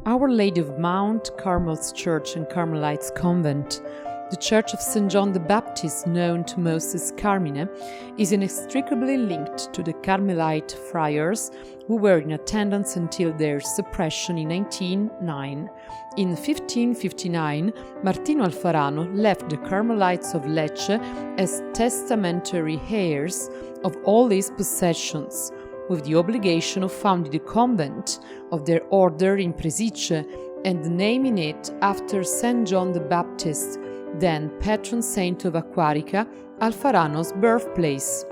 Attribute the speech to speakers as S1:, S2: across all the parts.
S1: Our Lady of Mount Carmel's Church and Carmelites Convent, the Church of St. John the Baptist, known to most as Carmine, is inextricably linked to the Carmelite friars who were in attendance until their suppression in 1909. In 1559, Martino Alfarano left the Carmelites of Lecce as testamentary heirs of all his possessions, with the obligation of founding a convent of their order in Presicce and naming it after St. John the Baptist, then patron saint of Acquarica, Alfarano's birthplace.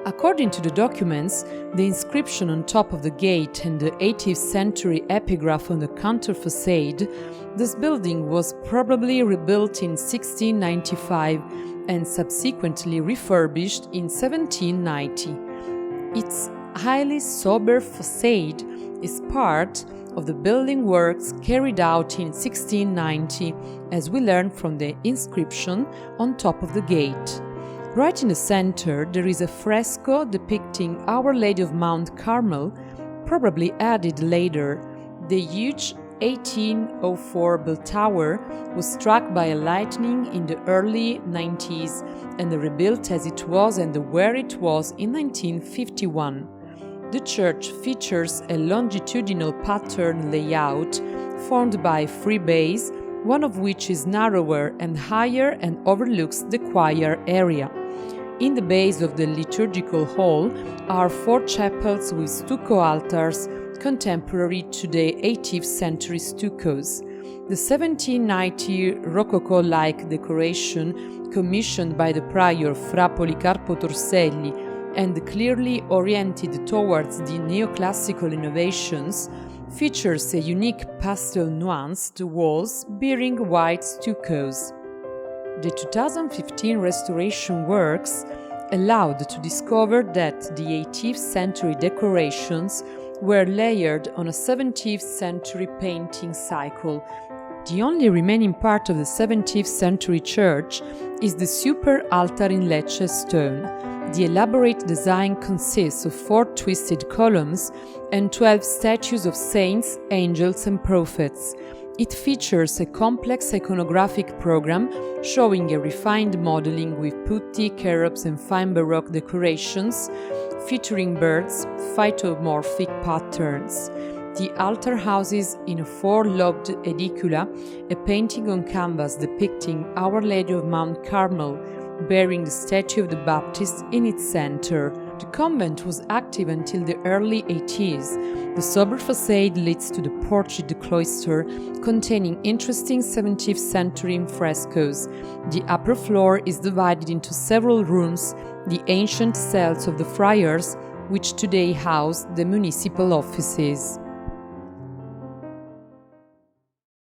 S1: According to the documents, the inscription on top of the gate and the 18th century epigraph on the counter façade, this building was probably rebuilt in 1695 and subsequently refurbished in 1790. Its highly sober façade is part of the building works carried out in 1690, as we learn from the inscription on top of the gate. Right in the center, there is a fresco depicting Our Lady of Mount Carmel, probably added later. The huge 1804 bell tower was struck by a lightning in the early 90s and rebuilt as it was and where it was in 1951. The church features a longitudinal pattern layout formed by 3 bays, one of which is narrower and higher and overlooks the choir area. In the base of the liturgical hall are 4 chapels with stucco altars contemporary to the 18th century stuccoes. The 1790 Rococo-like decoration commissioned by the prior Fra Policarpo Torselli and clearly oriented towards the neoclassical innovations, features a unique pastel-nuanced walls bearing white stuccoes. The 2015 restoration works allowed to discover that the 18th century decorations were layered on a 17th century painting cycle. The only remaining part of the 17th century church is the super altar in Lecce stone. The elaborate design consists of 4 twisted columns and 12 statues of saints, angels and prophets. It features a complex iconographic program showing a refined modeling with putti, cherubs and fine Baroque decorations, featuring birds, phytomorphic patterns. The altar houses in a 4-lobed edicula a painting on canvas depicting Our Lady of Mount Carmel, bearing the statue of the Baptist in its center. The convent was active until the early 80s. The sober facade leads to the porch of the cloister, containing interesting 17th century frescoes. The upper floor is divided into several rooms, the ancient cells of the friars, which today house the municipal offices.